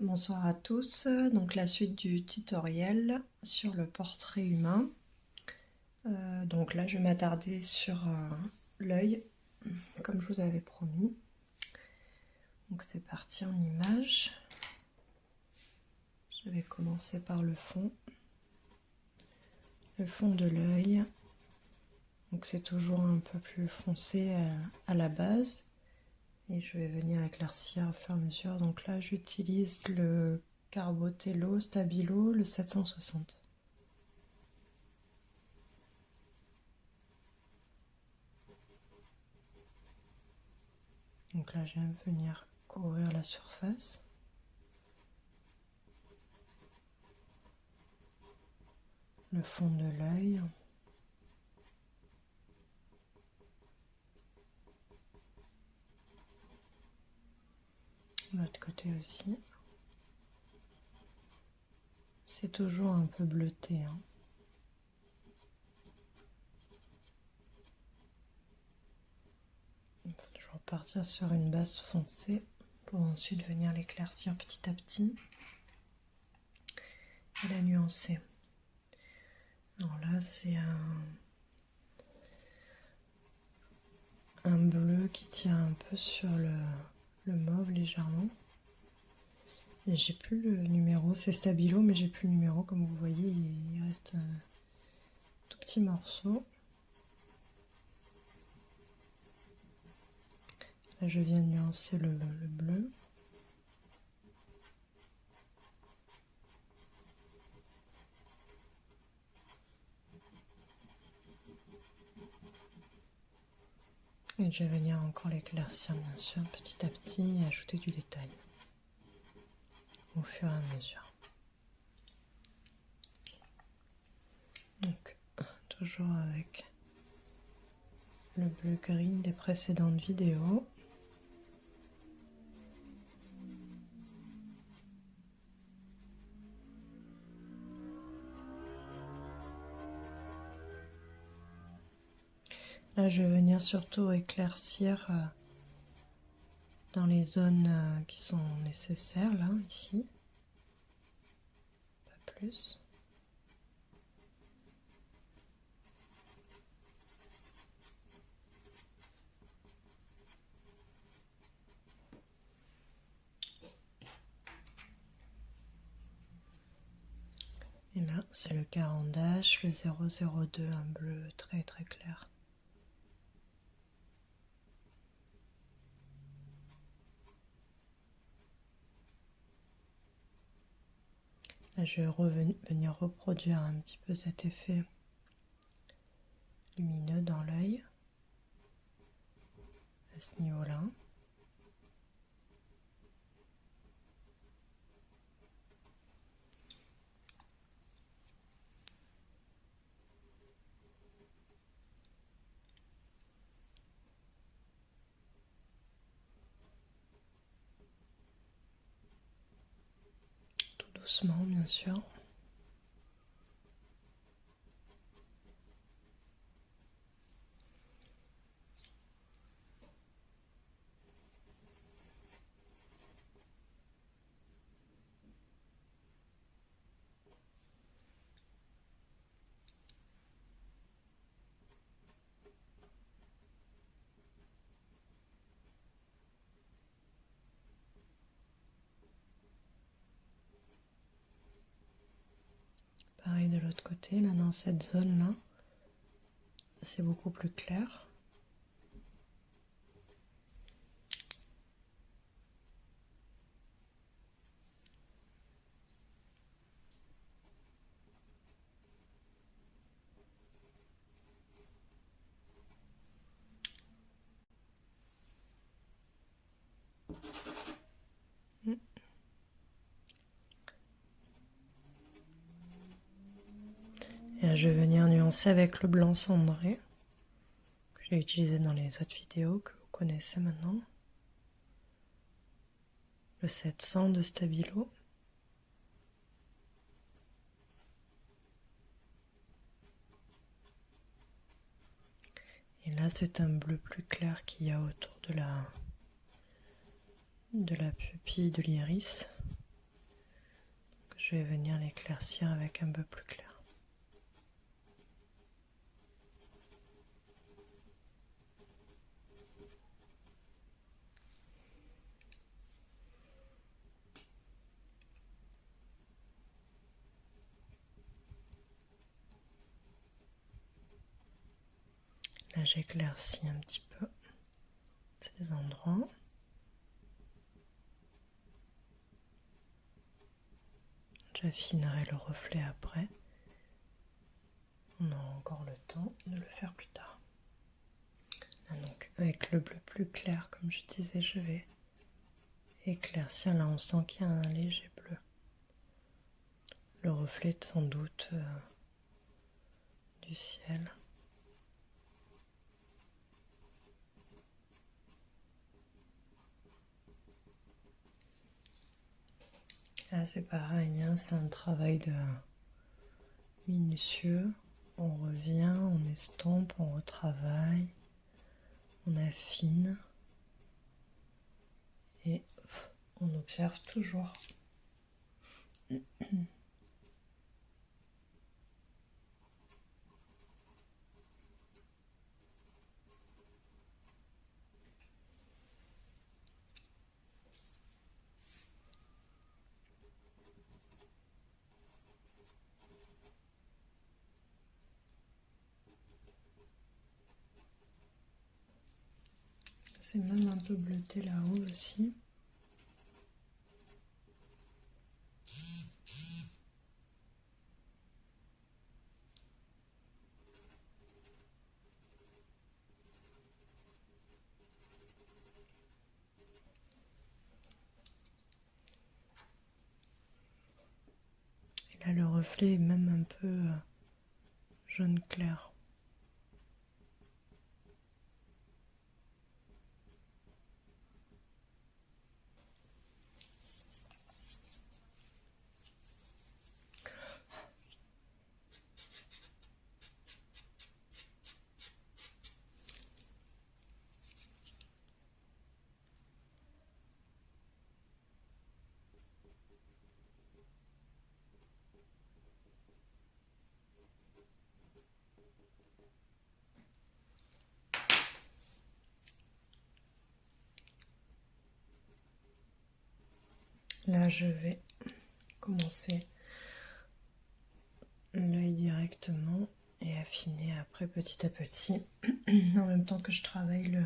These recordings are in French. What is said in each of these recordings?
Bonsoir à tous, donc la suite du tutoriel sur le portrait humain. Donc là je vais m'attarder sur l'œil, comme je vous avais promis. Donc c'est parti en image. Je vais commencer par le fond de l'œil. Donc c'est toujours un peu plus foncé à la base. Et je vais venir éclaircir au fur et à mesure. Donc là j'utilise le Carbotello Stabilo, le 760. Donc là je vais venir couvrir la surface. Le fond de l'œil. L'autre côté aussi. C'est toujours un peu bleuté. Il faut toujours partir sur une base foncée pour ensuite venir l'éclaircir petit à petit et la nuancer. Alors là, c'est un bleu qui tire un peu sur le mauve légèrement. Et j'ai plus le numéro, c'est Stabilo, mais j'ai plus le numéro. Comme vous voyez, il reste un tout petit morceau. Là, je viens nuancer le bleu. Et je vais venir encore l'éclaircir, bien sûr, petit à petit, et ajouter du détail au fur et à mesure. Donc, toujours avec le bleu-gris des précédentes vidéos. Là, je vais venir surtout éclaircir dans les zones qui sont nécessaires, là, ici. Pas plus. Et là, c'est le Carandache, le 002, un bleu très très clair. Là, je vais venir reproduire un petit peu cet effet lumineux dans l'œil, à ce niveau-là. Tout doucement, bien sûr. Pareil de l'autre côté, là dans cette zone-là, c'est beaucoup plus clair. Et là, je vais venir nuancer avec le blanc cendré, que j'ai utilisé dans les autres vidéos que vous connaissez maintenant. Le 700 de Stabilo. Et là, c'est un bleu plus clair qu'il y a autour de la pupille de l'iris. je vais venir l'éclaircir avec un peu plus clair. Là, j'éclaircis un petit peu ces endroits. J'affinerai le reflet après. On aura encore le temps de le faire plus tard. Là, donc, avec le bleu plus clair, comme je disais, je vais éclaircir. Là, on sent qu'il y a un léger bleu. Le reflet, sans doute, du ciel. Là, c'est pareil, hein, c'est un travail de minutieux. On revient, on estompe, on retravaille, on affine et on observe toujours. C'est même un peu bleuté là-haut aussi. Et là, le reflet est même un peu jaune clair. Là, je vais commencer l'œil directement et affiner après petit à petit en même temps que je travaille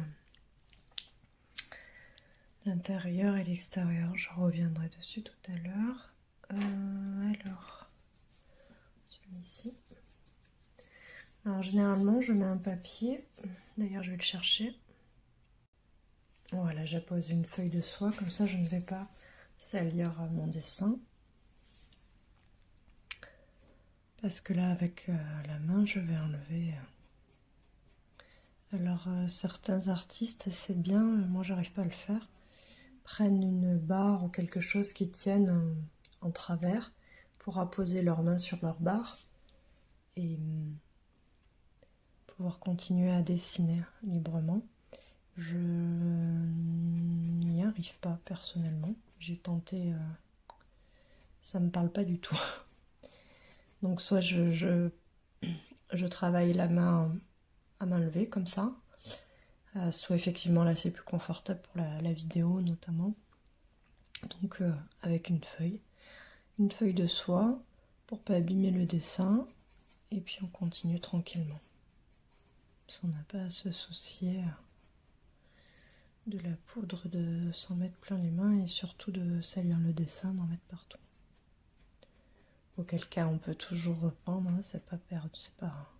l'intérieur et l'extérieur. Je reviendrai dessus tout à l'heure. Alors, celui-ci. Alors généralement je mets un papier, d'ailleurs je vais le chercher. Voilà, j'appose une feuille de soie, comme ça je ne vais pas salir mon dessin. Parce que là avec la main je vais enlever. Alors certains artistes, c'est bien, moi j'arrive pas à le faire, prennent une barre ou quelque chose qui tienne en travers pour apposer leurs mains sur leur barre et pouvoir continuer à dessiner librement. Je n'y arrive pas personnellement. J'ai tenté, ça me parle pas du tout. Donc soit je travaille la main à main levée comme ça, soit effectivement là c'est plus confortable pour la vidéo notamment. Donc avec une feuille de soie pour pas abîmer le dessin, et puis on continue tranquillement. On n'a pas à se soucier de la poudre, de s'en mettre plein les mains et surtout de salir le dessin, d'en mettre partout. Auquel cas on peut toujours reprendre, hein, c'est pas perdu, c'est pas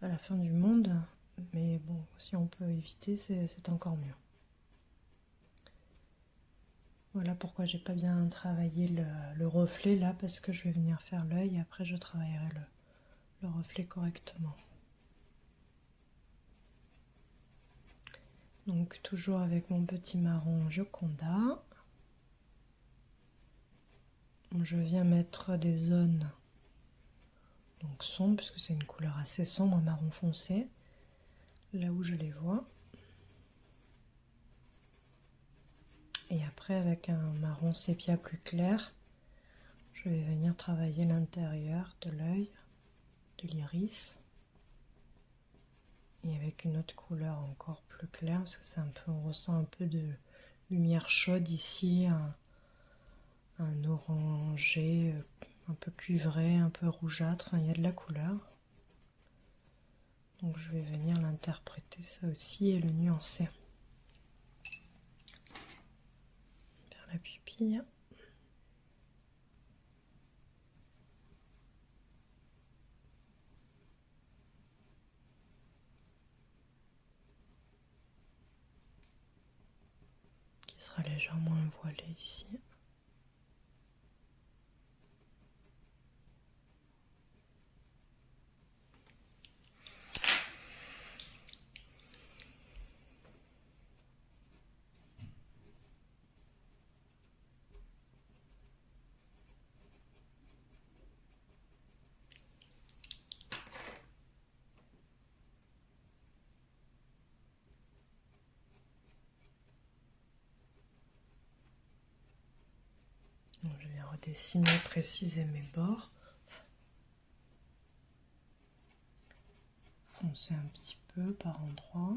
à la fin du monde, mais bon, si on peut éviter, c'est encore mieux. Voilà pourquoi j'ai pas bien travaillé le reflet là, parce que je vais venir faire l'œil et après je travaillerai le reflet correctement. Donc toujours avec mon petit marron Gioconda. Je viens mettre des zones donc sombres, puisque c'est une couleur assez sombre, marron foncé, là où je les vois. Et après avec un marron sépia plus clair, je vais venir travailler l'intérieur de l'œil, de l'iris. Et avec une autre couleur encore plus claire, parce que c'est un peu, on ressent un peu de lumière chaude ici, un orangé, un peu cuivré, un peu rougeâtre, enfin, il y a de la couleur. Donc je vais venir l'interpréter ça aussi et le nuancer. Vers la pupille. Qui sera légèrement voilé ici. Donc, je viens redessiner, préciser mes bords. Foncer un petit peu par endroits.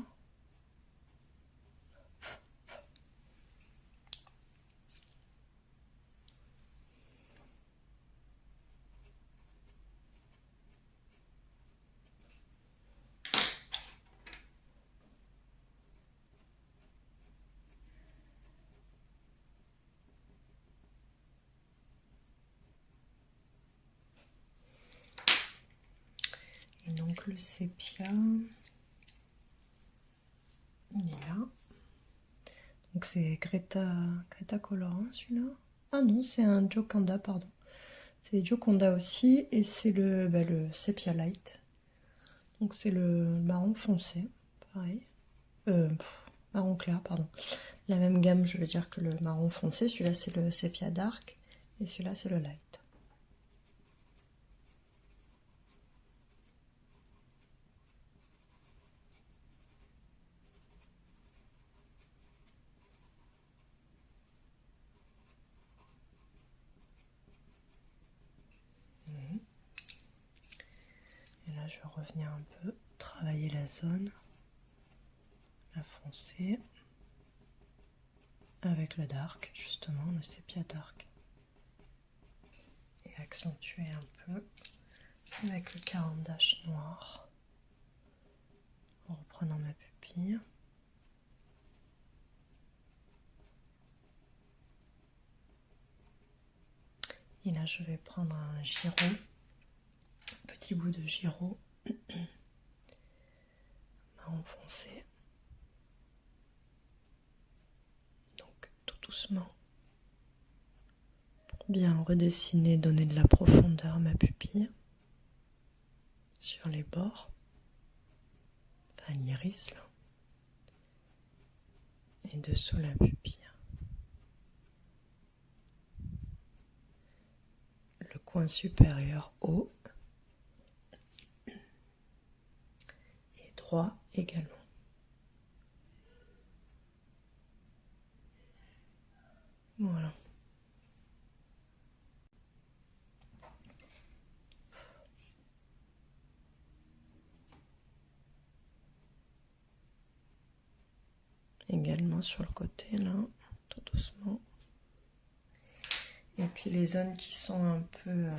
Et donc le sépia, il est là. Donc c'est Greta Colorant celui-là. Ah non, c'est un Gioconda, pardon. C'est Gioconda aussi, et c'est le Sepia Light. Donc c'est le marron foncé, pareil. Marron clair, pardon. La même gamme, je veux dire, que le marron foncé. Celui-là, c'est le Sepia Dark, et celui-là, c'est le Light. Et là, je vais revenir un peu, travailler la zone, la foncée, avec le dark, justement, le sépia dark. Et accentuer un peu avec le Caran d'Ache noir, en reprenant ma pupille. Et là, je vais prendre un giro, petit bout de giro, marron foncé. Donc, tout doucement, pour bien redessiner, donner de la profondeur à ma pupille, sur les bords, enfin l'iris là, et dessous la pupille. Le coin supérieur haut, et droit également. Voilà. Également sur le côté là, tout doucement. Et puis les zones qui sont un peu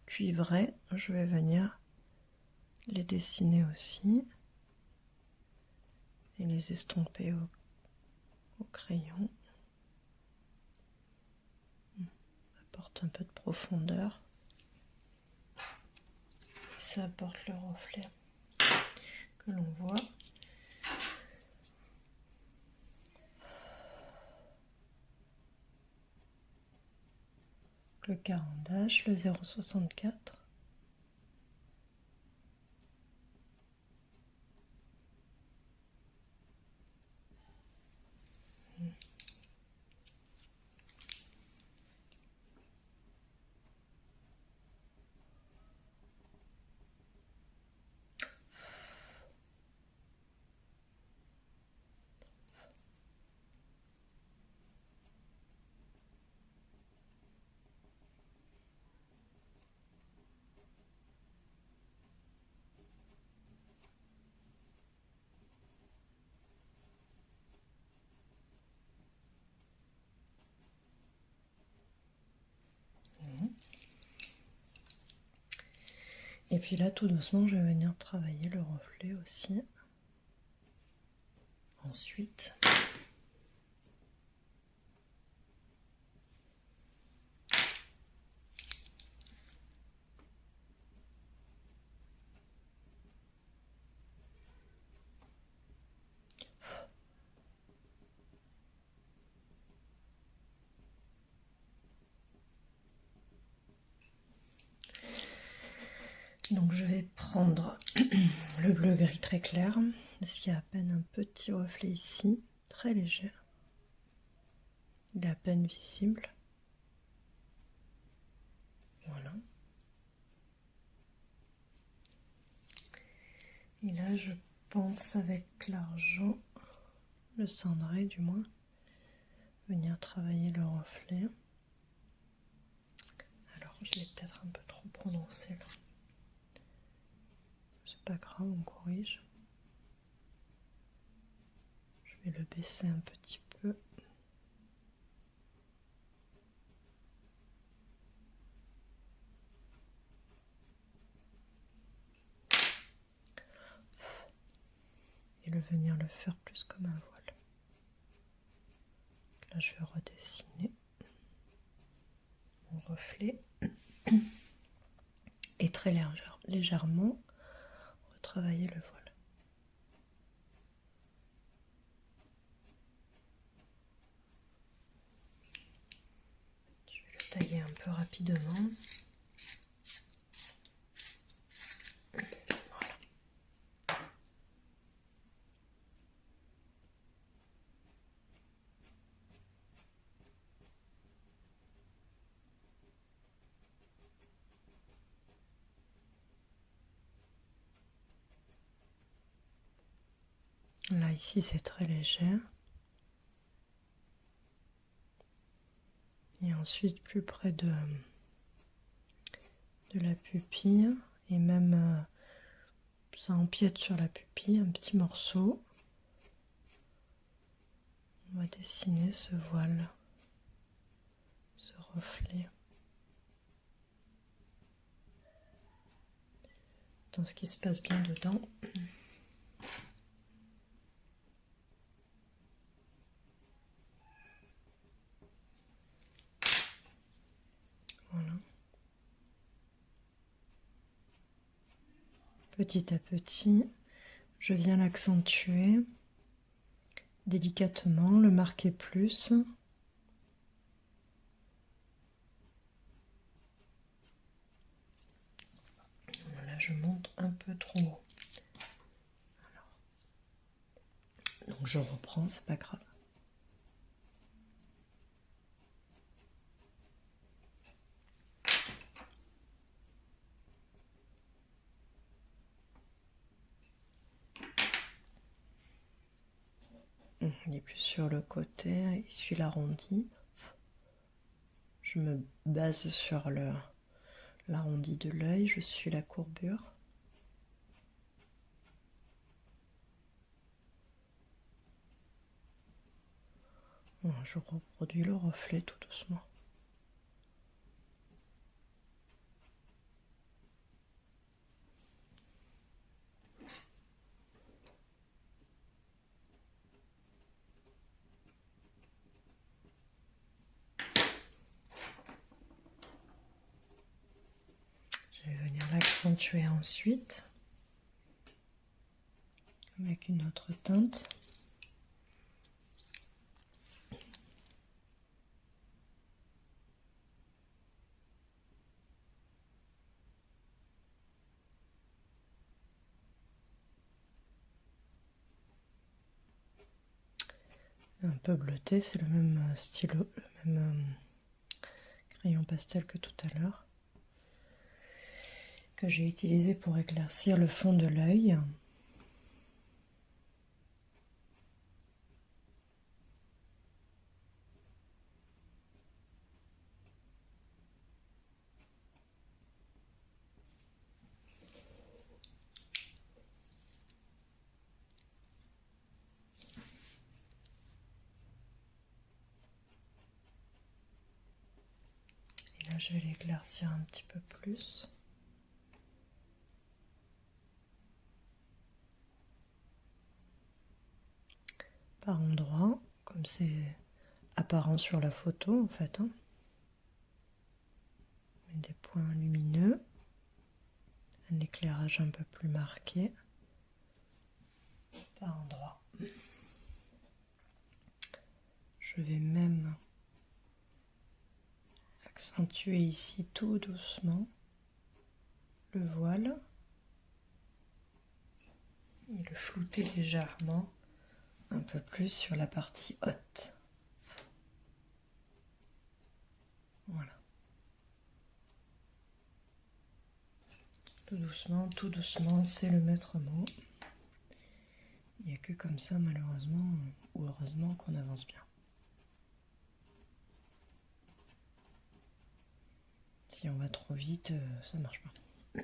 cuivrées, je vais venir les dessiner aussi et les estomper au crayon. Ça apporte un peu de profondeur et ça apporte le reflet que l'on voit. Le Caran d'Ache, le 0,64. Et puis là, tout doucement, je vais venir travailler le reflet aussi. Ensuite, donc je vais prendre le bleu gris très clair, parce qu'il y a à peine un petit reflet ici, très léger. Il est à peine visible. Voilà. Et là, je pense avec l'argent, le cendré du moins, venir travailler le reflet. Alors, je l'ai peut-être un peu trop prononcé là. C'est pas grave, on corrige. Je vais le baisser un petit peu. Et venir le faire plus comme un voile. Là, je vais redessiner mon reflet et très légèrement retravailler le voile. Je vais le tailler un peu rapidement. Là, ici, c'est très léger. Et ensuite, plus près de la pupille, et même ça empiète sur la pupille, un petit morceau. On va dessiner ce voile, ce reflet. Dans ce qui se passe bien dedans. Voilà. Petit à petit, je viens l'accentuer délicatement, le marquer plus. Là, je monte un peu trop haut. Donc je reprends, c'est pas grave. Il est plus sur le côté, il suit l'arrondi. Je me base sur l'arrondi de l'œil, je suis la courbure. Je reproduis le reflet tout doucement. Je vais venir l'accentuer ensuite avec une autre teinte. Un peu bleuté, c'est le même stylo, le même crayon pastel que tout à l'heure, que j'ai utilisé pour éclaircir le fond de l'œil. Et là, je vais l'éclaircir un petit peu plus. par endroits, comme c'est apparent sur la photo en fait. Hein. Et des points lumineux, un éclairage un peu plus marqué par endroits. Je vais même accentuer ici tout doucement le voile et le flouter légèrement un peu plus sur la partie haute. Voilà. Tout doucement, c'est le maître mot. Il n'y a que comme ça, malheureusement, ou heureusement, qu'on avance bien. Si on va trop vite, ça marche pas.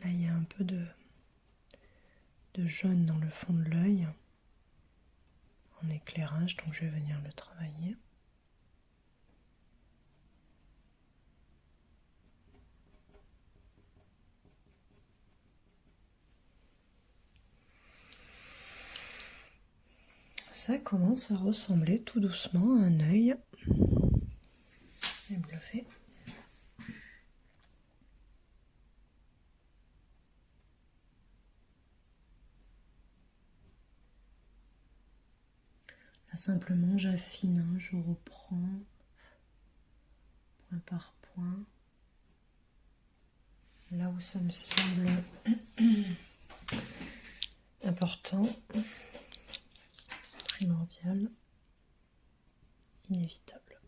Là, il y a un peu de jaune dans le fond de l'œil en éclairage, donc je vais venir le travailler. Ça commence à ressembler tout doucement à un œil. Et bluffé. Là, simplement, j'affine, hein, je reprends point par point. Là où ça me semble important, primordial, inévitable.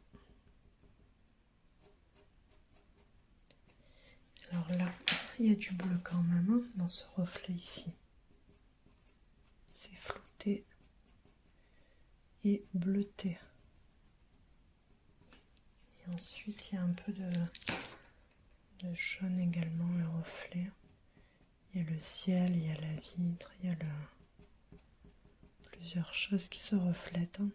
Alors là, il y a du bleu quand même hein, dans ce reflet ici. C'est flouté et bleuté. Et ensuite, il y a un peu de jaune également, le reflet. Il y a le ciel, il y a la vitre, il y a plusieurs choses qui se reflètent. Hein.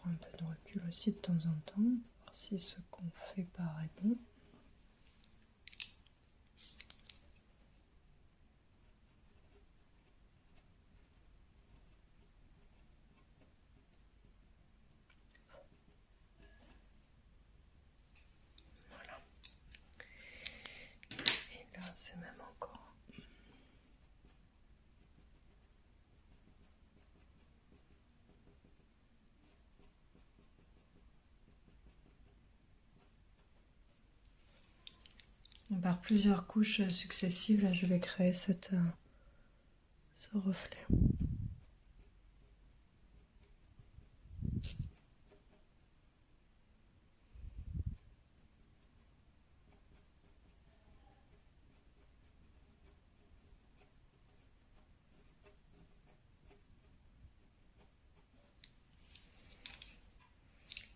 Un peu de recul aussi de temps en temps, voir si ce qu'on fait paraît bon. Voilà. Et là, c'est même encore. Par plusieurs couches successives, là je vais créer ce reflet.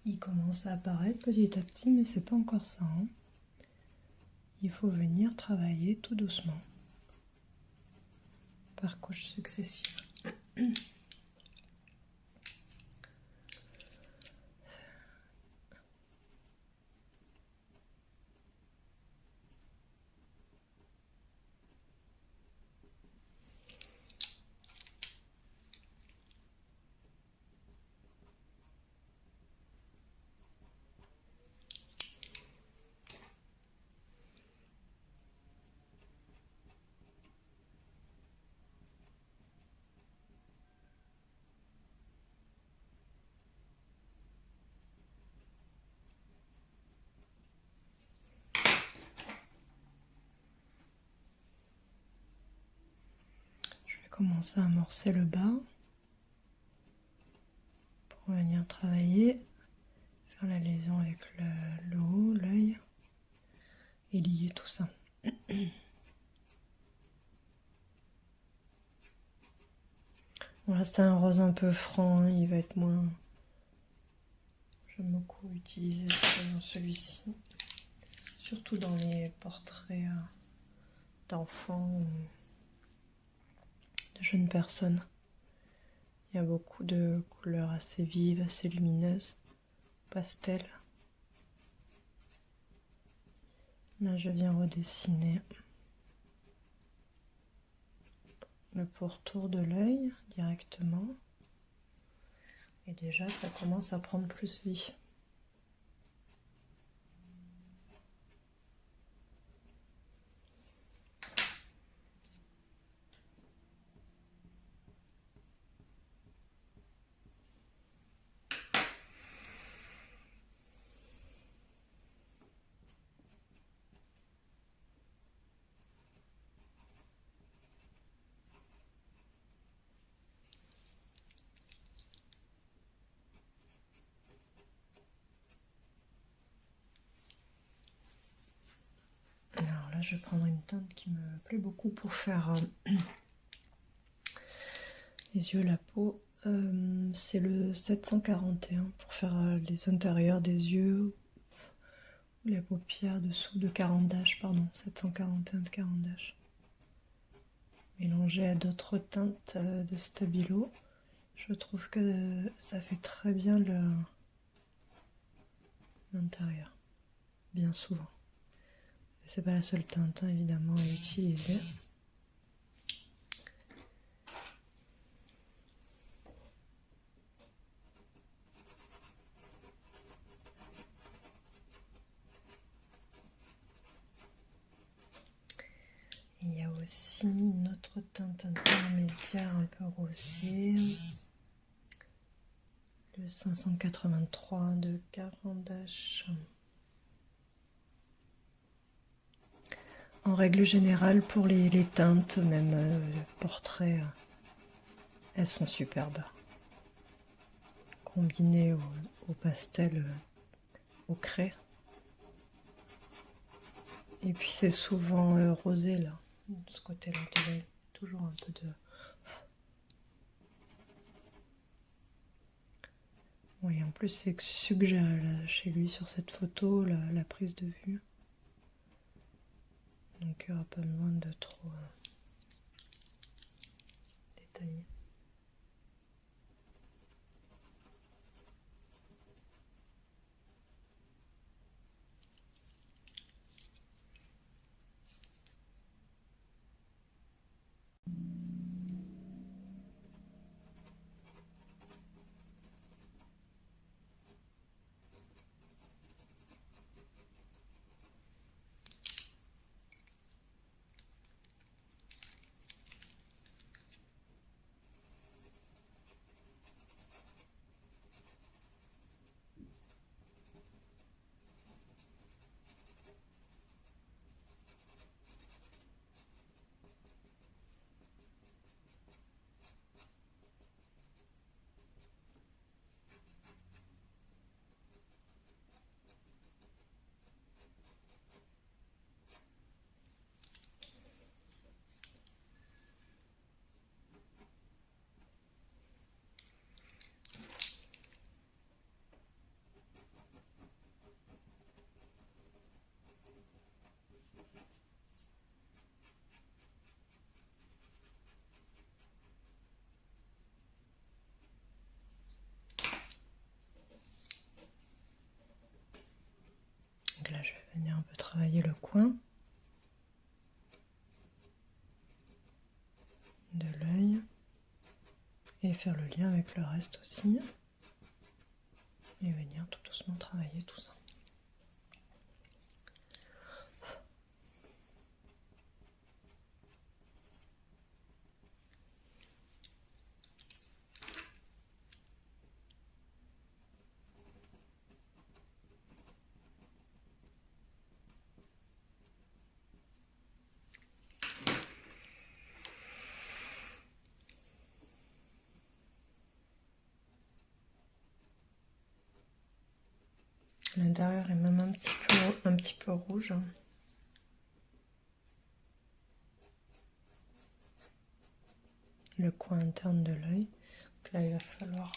Il commence à apparaître petit à petit, mais c'est pas encore ça. Hein. Il faut venir travailler tout doucement, par couches successives. Commencer à amorcer le bas pour venir travailler, faire la liaison avec le haut, l'œil et lier tout ça. reste un rose un peu franc, hein, il va être moins... J'aime beaucoup utiliser celui-ci, surtout dans les portraits d'enfants ou de jeunes personnes. Il y a beaucoup de couleurs assez vives, assez lumineuses, pastel. Là, je viens redessiner le pourtour de l'œil directement. Et déjà, ça commence à prendre plus vie. Alors là, je vais prendre une teinte qui me plaît beaucoup pour faire les yeux, la peau. C'est le 741 pour faire les intérieurs des yeux ou les paupières dessous de Caran-d'Ache, pardon, 741 de Caran-d'Ache. Mélangé à d'autres teintes de Stabilo, je trouve que ça fait très bien l'intérieur, bien souvent. C'est pas la seule teinte, hein, évidemment, à utiliser. Il y a aussi une autre teinte intermédiaire un peu rosée, le 583 de Caran-d'Ache. En règle générale, pour les teintes, même portraits, elles sont superbes. Combinées au pastel, au craie. Et puis c'est souvent rosé là, de ce côté-là de l'œil. Toujours un peu de... Oui, en plus c'est suggéré là, chez lui sur cette photo, la prise de vue. Donc il n'y aura pas besoin de trop détailler. Donc là, je vais venir un peu travailler le coin de l'œil et faire le lien avec le reste aussi. Et venir tout doucement travailler tout ça. L'intérieur est même un petit peu rouge. Le coin interne de l'œil. Là, il va falloir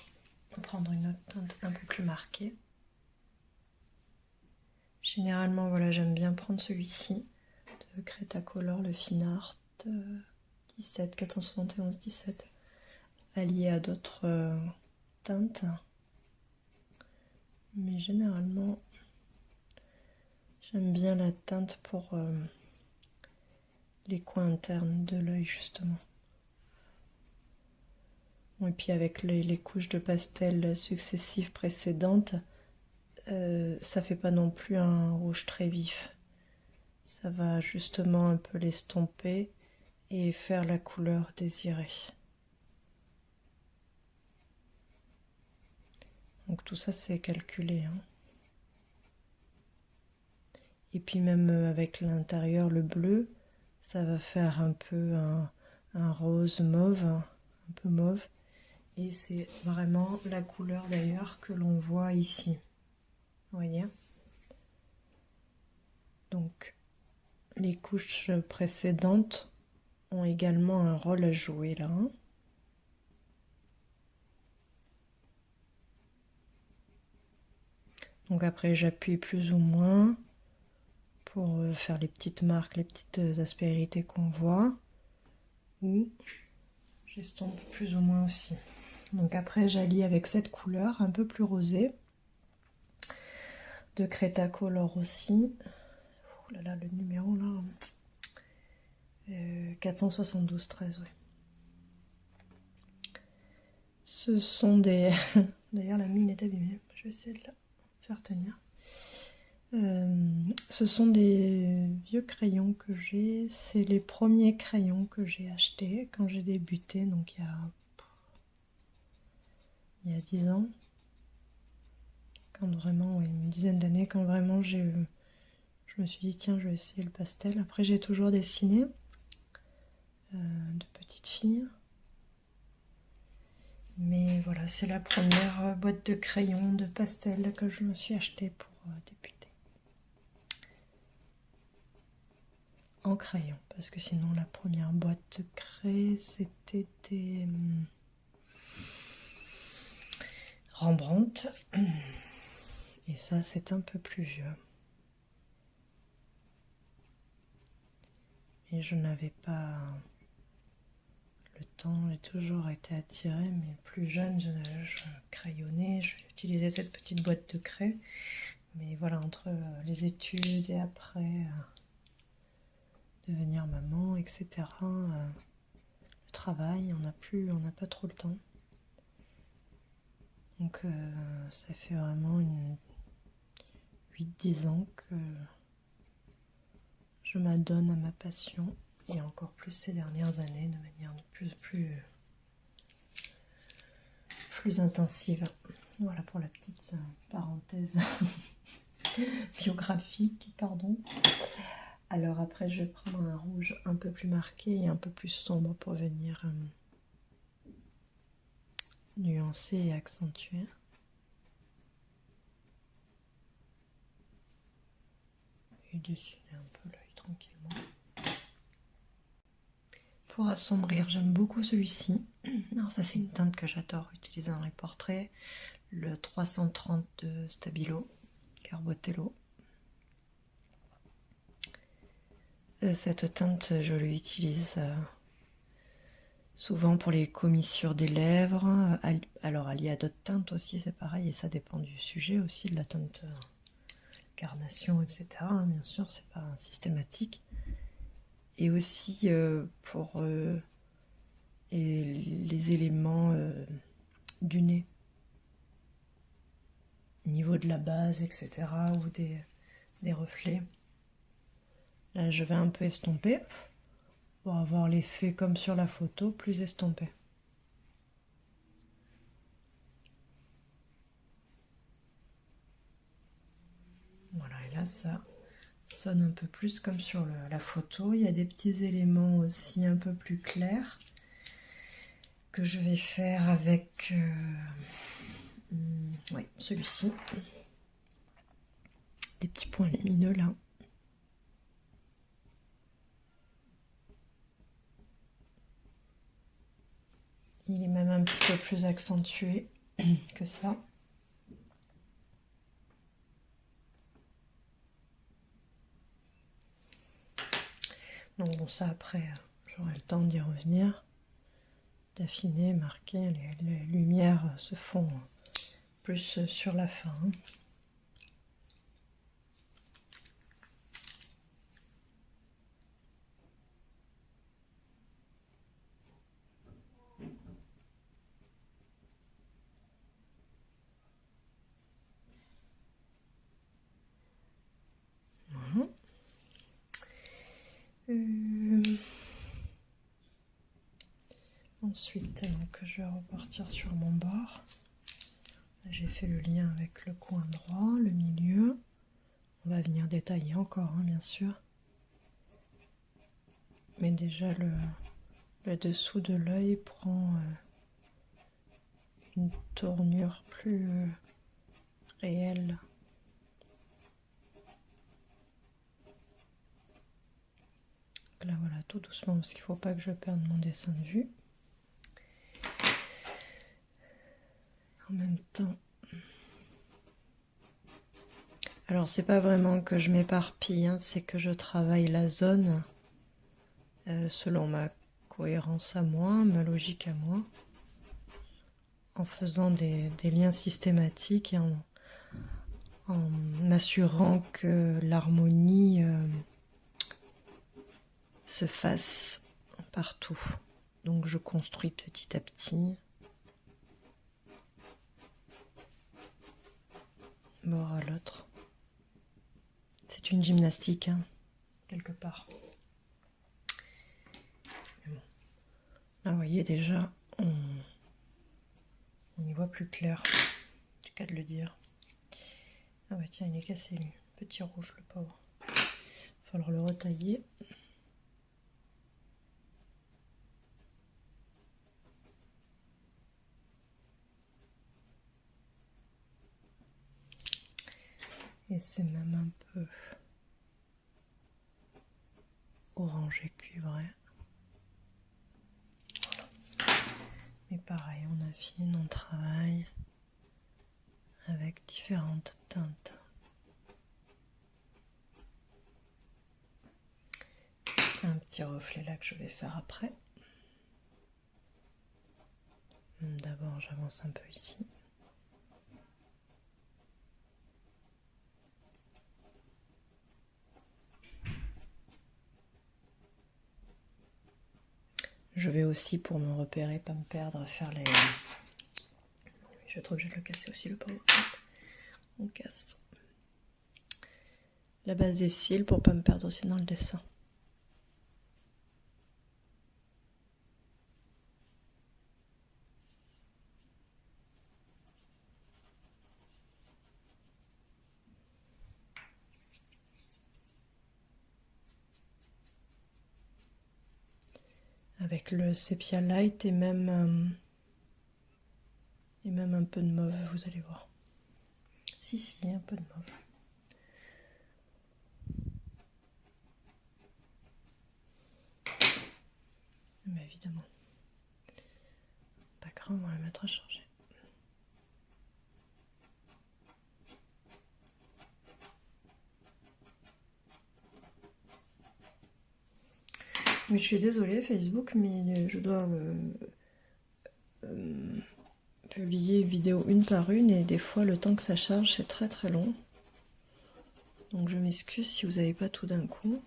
prendre une autre teinte un peu plus marquée. Généralement, voilà, j'aime bien prendre celui-ci de Cretacolor, le Fine Art 17, 471-17, allié à d'autres teintes. Mais généralement, j'aime bien la teinte pour les coins internes de l'œil, justement. Et puis avec les couches de pastel successives précédentes, ça fait pas non plus un rouge très vif. Ça va justement un peu l'estomper et faire la couleur désirée. Donc tout ça c'est calculé. Hein. Et puis même avec l'intérieur, le bleu, ça va faire un peu un rose mauve, un peu mauve. Et c'est vraiment la couleur d'ailleurs que l'on voit ici. Vous voyez? Donc les couches précédentes ont également un rôle à jouer là. Donc après j'appuie plus ou moins pour faire les petites marques, les petites aspérités qu'on voit. Ou j'estompe plus ou moins aussi. Donc après j'allie avec cette couleur un peu plus rosée de Cretacolor aussi. Oh là là, le numéro là. 472-13, ouais. Ce sont des... D'ailleurs la mine est abîmée, je vais essayer de la faire tenir. Ce sont des vieux crayons que j'ai. C'est les premiers crayons que j'ai achetés quand j'ai débuté, donc il y a 10 ans. Quand vraiment, ouais, une dizaine d'années, quand vraiment je me suis dit tiens je vais essayer le pastel. Après j'ai toujours dessiné de petites filles. Mais voilà, c'est la première boîte de crayons de pastel que je me suis achetée pour débuter. En crayon, parce que sinon la première boîte de craie c'était des Rembrandt. Et ça c'est un peu plus vieux. Et je n'avais pas le temps, j'ai toujours été attirée, mais plus jeune, je crayonnais, j'utilisais cette petite boîte de craie. Mais voilà, entre les études et après devenir maman, etc., le travail, on n'a pas trop le temps. Donc ça fait vraiment 8-10 ans que je m'adonne à ma passion. Et encore plus ces dernières années, de manière de plus intensive. Voilà pour la petite parenthèse biographique, pardon. Alors après, je vais prendre un rouge un peu plus marqué et un peu plus sombre pour venir nuancer et accentuer. Et dessiner un peu l'œil tranquillement. Pour assombrir, j'aime beaucoup celui-ci. Alors ça c'est une teinte que j'adore utiliser dans les portraits. Le 330 de Stabilo, Carbotello. Cette teinte, je l'utilise souvent pour les commissures des lèvres. Alors allié à d'autres teintes aussi, c'est pareil. Et ça dépend du sujet aussi, de la teinte carnation, etc. Bien sûr, c'est pas systématique. Et aussi pour les éléments du nez, au niveau de la base, etc. ou des reflets. Là, je vais un peu estomper pour avoir l'effet comme sur la photo, plus estompé. Voilà, et là, ça sonne un peu plus comme sur la photo. Il y a des petits éléments aussi un peu plus clairs que je vais faire avec oui, celui-ci. Des petits points lumineux là. Il est même un petit peu plus accentué que ça. Donc bon, ça après, j'aurai le temps d'y revenir, d'affiner, marquer. Les lumières se font plus sur la fin. Voilà. Ensuite, donc, je vais repartir sur mon bord. J'ai fait le lien avec le coin droit, le milieu. On va venir détailler encore, hein, bien sûr. Mais déjà, le dessous de l'œil prend une tournure plus réelle. Là, voilà, tout doucement, parce qu'il ne faut pas que je perde mon dessin de vue. En même temps... Alors, c'est pas vraiment que je m'éparpille, hein, c'est que je travaille la zone selon ma cohérence à moi, ma logique à moi, en faisant des liens systématiques et en m'assurant que l'harmonie se fasse partout. Donc je construis petit à petit, bord à l'autre. C'est une gymnastique, hein, quelque part. Mais bon. Là, vous voyez déjà, on y voit plus clair. C'est le cas de le dire. Ah bah tiens, il est cassé lui. Petit rouge, le pauvre. Il va falloir le retailler. Et c'est même un peu orangé cuivré. Voilà. Mais pareil, on affine, on travaille avec différentes teintes. Un petit reflet là que je vais faire après. D'abord, j'avance un peu ici. Je vais aussi, pour me repérer, pas me perdre, faire les... Je vais être obligée de le casser aussi, le pauvre. On casse. La base des cils pour pas me perdre aussi dans le dessin. Avec le sépia light et même un peu de mauve, vous allez voir. Si, un peu de mauve. Mais évidemment. Pas grave, on va la mettre à charger. Mais je suis désolée Facebook, mais je dois publier vidéo une par une et des fois le temps que ça charge c'est très très long. Donc je m'excuse si vous n'avez pas tout d'un coup.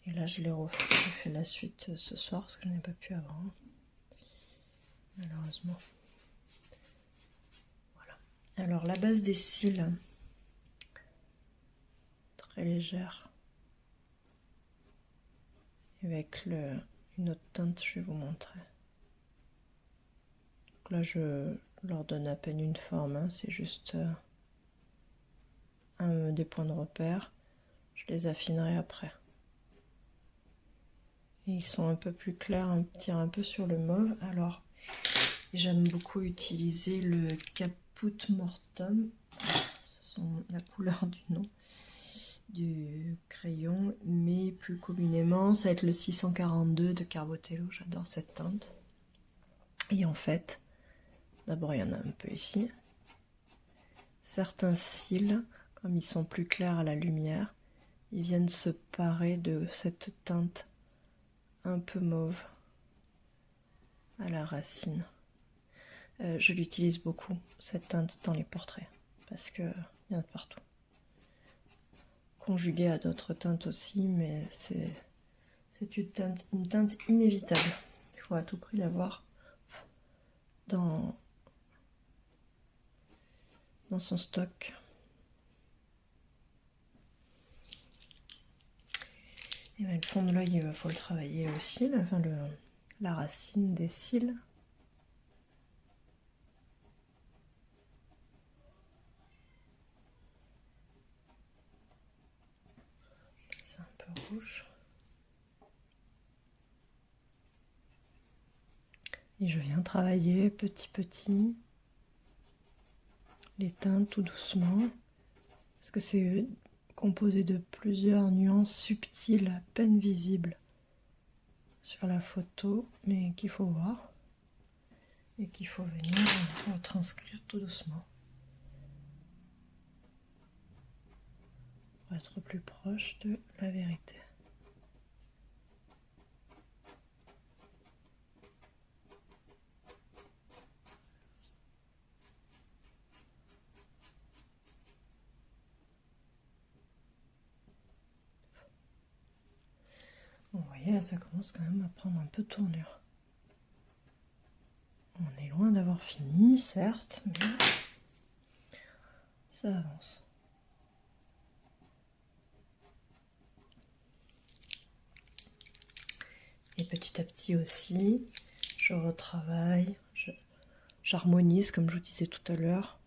Et là je l'ai refait, j'ai fait la suite ce soir parce que je n'ai pas pu avant. Malheureusement. Voilà. Alors la base des cils, très légère. Avec une autre teinte, je vais vous montrer. Donc là, je leur donne à peine une forme, hein, c'est juste des points de repère. Je les affinerai après. Et ils sont un peu plus clairs, un peu sur le mauve. Alors, j'aime beaucoup utiliser le Caput Mortuum. Ce sont la couleur du nom. du crayon, mais plus communément, ça va être le 642 de Carbotello. J'adore cette teinte. Et en fait, d'abord il y en a un peu ici. Certains cils, comme ils sont plus clairs à la lumière, ils viennent se parer de cette teinte un peu mauve à la racine. Je l'utilise beaucoup, cette teinte, dans les portraits, parce qu'il y en a de partout. Conjuguée à d'autres teintes aussi, mais c'est une teinte inévitable. Il faut à tout prix l'avoir dans son stock. Et bien, le fond de l'œil, il faut le travailler aussi, enfin la racine des cils. C'est un peu rouge. Et je viens travailler petit les teintes tout doucement, parce que c'est composé de plusieurs nuances subtiles, à peine visibles sur la photo, mais qu'il faut voir et qu'il faut venir retranscrire tout doucement pour être plus proche de la vérité. Vous voyez, là, ça commence quand même à prendre un peu de tournure. On est loin d'avoir fini, certes, mais ça avance. Et petit à petit aussi, je retravaille, j'harmonise, comme je vous disais tout à l'heure,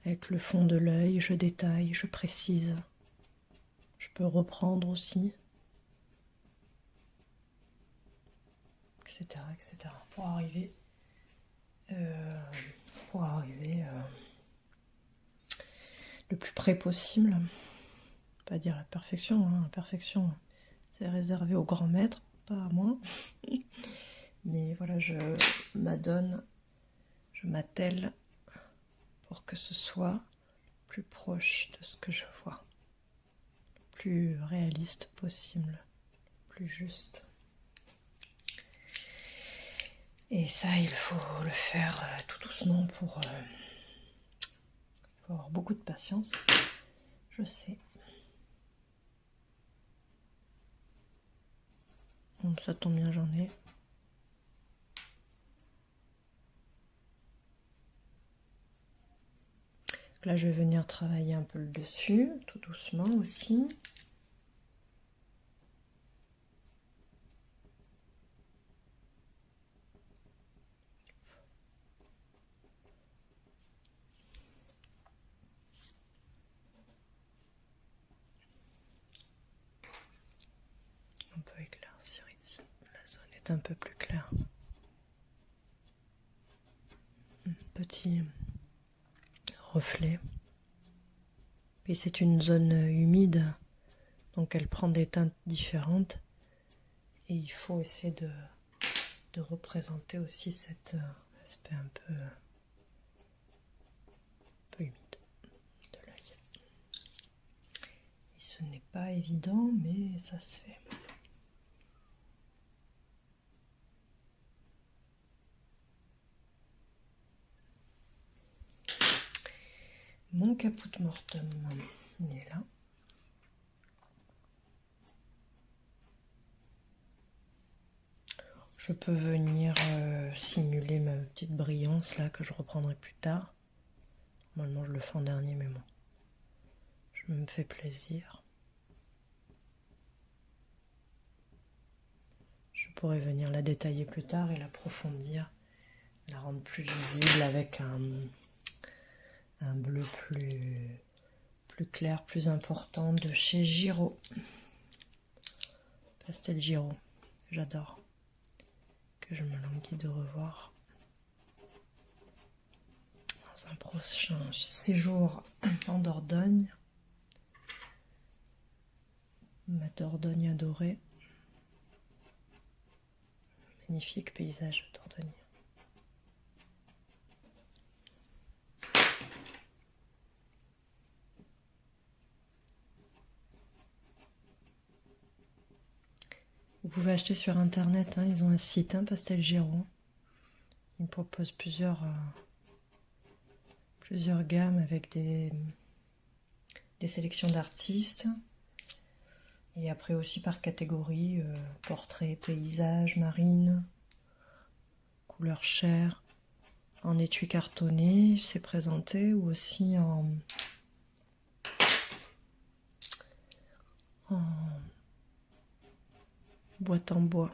avec le fond de l'œil, je détaille, je précise. Je peux reprendre aussi. Etc. Pour arriver le plus près possible. Pas dire la perfection, hein. La perfection c'est réservé aux grands maîtres, pas à moi. Mais voilà, je m'adonne, je m'attelle pour que ce soit plus proche de ce que je vois, le plus réaliste possible, plus juste. Et ça, il faut le faire tout doucement pour avoir beaucoup de patience, je sais. Bon, ça tombe bien, j'en ai. Là, je vais venir travailler un peu le dessus, tout doucement aussi. On peut éclaircir ici. La zone est un peu plus claire. Petit reflet. Et c'est une zone humide, donc elle prend des teintes différentes. Et il faut essayer de représenter aussi cet aspect un peu humide de l'œil. Et ce n'est pas évident, mais ça se fait. Mon caput mortum, il est là. Je peux venir simuler ma petite brillance là que je reprendrai plus tard. Normalement je le fais en dernier, mais bon, je me fais plaisir. Je pourrais venir la détailler plus tard et l'approfondir, la rendre plus visible avec un bleu plus clair, plus important de chez Giraud. Pastel Giraud, j'adore. Que je me languis de revoir dans un prochain séjour en Dordogne. ma Dordogne adorée. Magnifique paysage de Dordogne. Vous pouvez acheter sur internet, hein, ils ont un site, hein, Pastel Giraud. Ils proposent plusieurs gammes avec des sélections d'artistes. Et après aussi par catégorie, portrait, paysage, marine, couleur chair, en étui cartonné, c'est présenté, ou aussi en boîte en bois.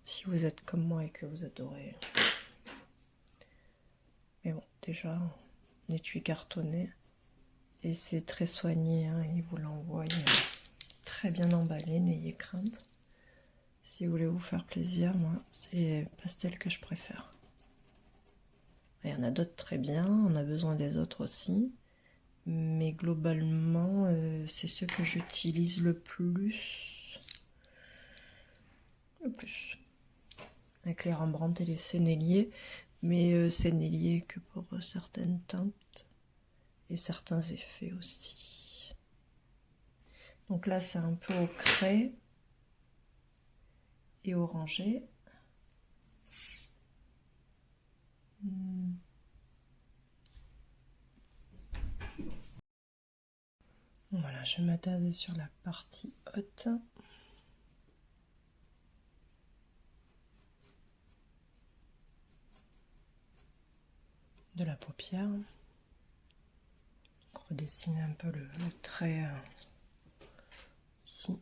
Si vous êtes comme moi et que vous adorez. Mais bon, déjà, en étui cartonné. Et c'est très soigné, hein, ils vous l'envoient très bien emballé, n'ayez crainte. Si vous voulez vous faire plaisir, moi, c'est les pastels que je préfère. Il y en a d'autres très bien, on a besoin des autres aussi. Mais globalement, c'est ceux que j'utilise le plus. Avec les Rembrandt et les Sennelier. Mais Sennelier que pour certaines teintes. Et certains effets aussi. Donc là, c'est un peu ocré et orangé. Voilà, je vais m'attarder sur la partie haute. De la paupière. Redessiner un peu le trait ici.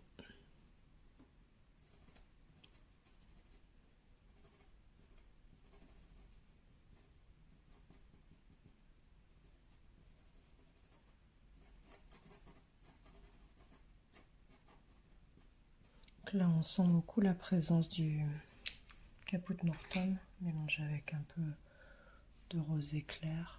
Donc là, on sent beaucoup la présence du Caput Mortuum mélangé avec un peu de rosé clair.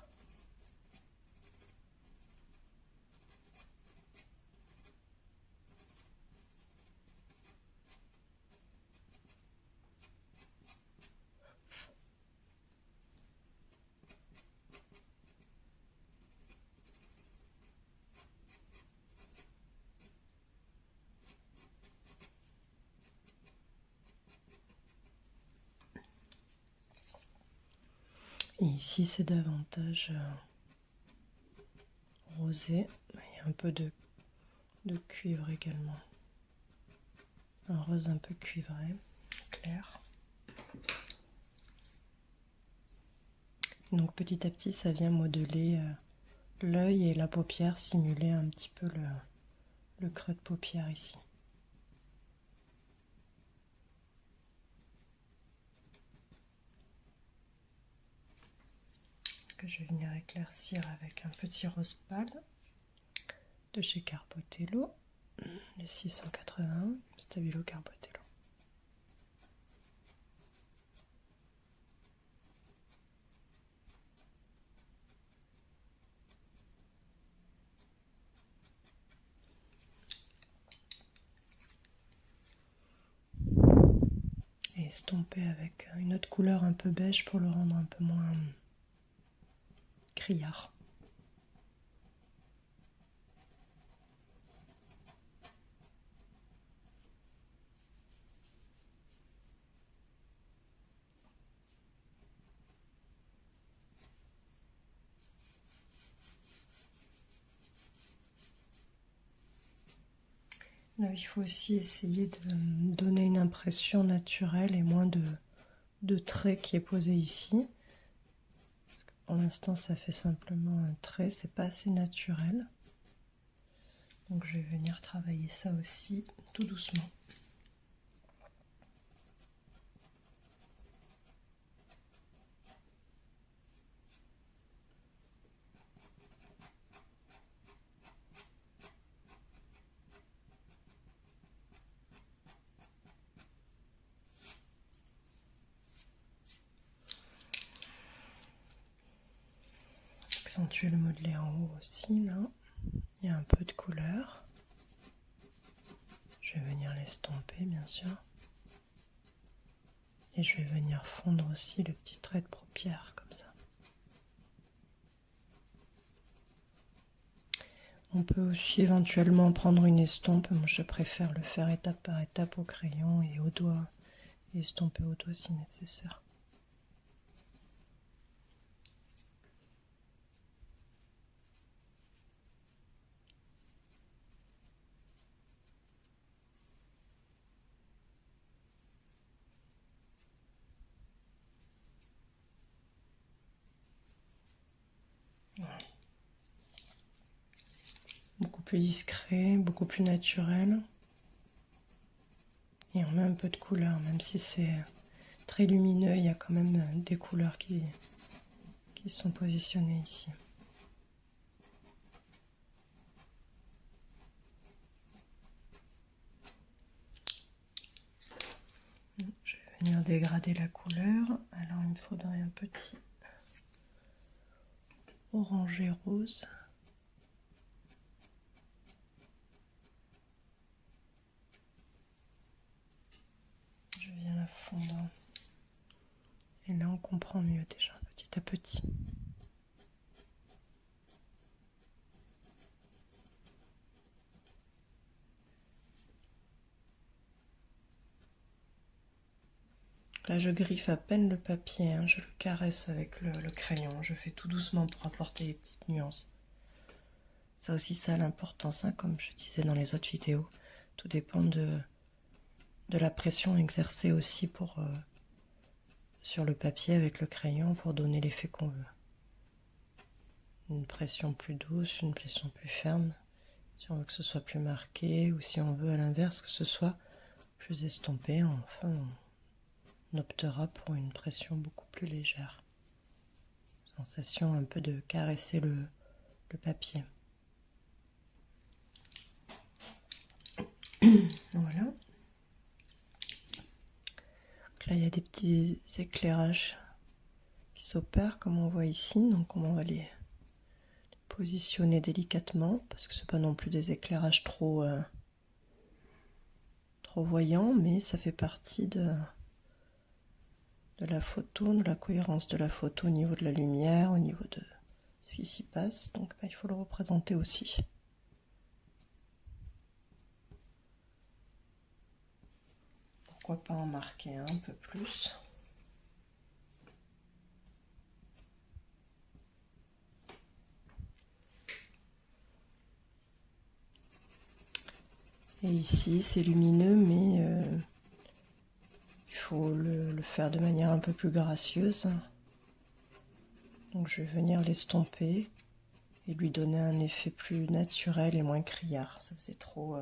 Et ici, c'est davantage rosé. Il y a un peu de cuivre également. Un rose un peu cuivré, clair. Donc petit à petit, ça vient modeler l'œil et la paupière, simuler un petit peu le creux de paupière ici. Que je vais venir éclaircir avec un petit rose pâle de chez Carbotello, le 681, Stabilo Carbotello. Et estomper avec une autre couleur un peu beige pour le rendre un peu moins criard. Là, il faut aussi essayer de donner une impression naturelle et moins de trait qui est posé ici. Parce que pour l'instant, ça fait simplement un trait, c'est pas assez naturel. Donc je vais venir travailler ça aussi tout doucement. Accentuer le modelé en haut aussi, là. Il y a un peu de couleur. Je vais venir l'estomper bien sûr. Et je vais venir fondre aussi le petit trait de paupière comme ça. On peut aussi éventuellement prendre une estompe. Moi je préfère le faire étape par étape au crayon et au doigt. Et estomper au doigt si nécessaire. Voilà. Beaucoup plus discret, beaucoup plus naturel. Et on met un peu de couleur, même si c'est très lumineux, il y a quand même des couleurs qui sont positionnées ici. Je vais venir dégrader la couleur. Alors il me faudrait un petit orangé rose. Je viens la fondre. Et là on comprend mieux déjà petit à petit. Là je griffe à peine le papier, hein. Je le caresse avec le crayon. Je fais tout doucement pour apporter les petites nuances. Ça aussi ça a l'importance, hein, comme je disais dans les autres vidéos. Tout dépend de la pression exercée aussi sur le papier avec le crayon pour donner l'effet qu'on veut. Une pression plus douce, une pression plus ferme, si on veut que ce soit plus marqué, ou si on veut à l'inverse que ce soit plus estompé, enfin on optera pour une pression beaucoup plus légère. Sensation un peu de caresser le papier. Voilà. Donc là il y a des petits éclairages qui s'opèrent comme on voit ici, donc on va les positionner délicatement parce que c'est pas non plus des éclairages trop voyants, mais ça fait partie de la photo, de la cohérence de la photo au niveau de la lumière, au niveau de ce qui s'y passe, donc il faut le représenter aussi. Pourquoi pas en marquer un peu plus. Et ici c'est lumineux, mais il faut le faire de manière un peu plus gracieuse. Donc je vais venir l'estomper et lui donner un effet plus naturel et moins criard. Ça faisait trop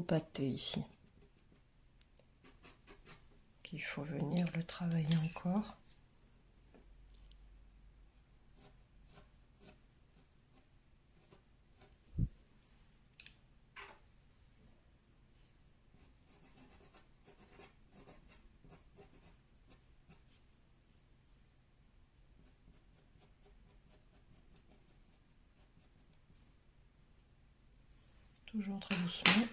pâté ici. Donc il faut venir le travailler encore. Toujours très doucement.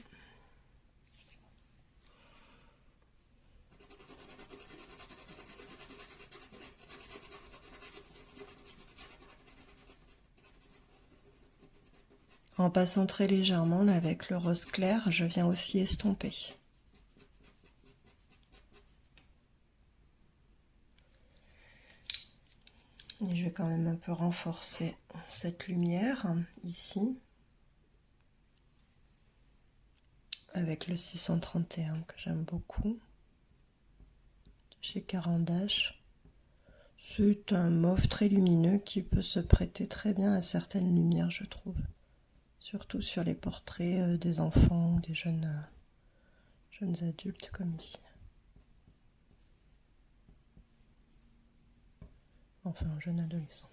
En passant très légèrement là, avec le rose clair, je viens aussi estomper. Et je vais quand même un peu renforcer cette lumière ici avec le 631 que j'aime beaucoup de chez Caran d'Ache. C'est un mauve très lumineux qui peut se prêter très bien à certaines lumières, je trouve. Surtout sur les portraits des enfants ou des jeunes adultes comme ici. Enfin, un jeune adolescent.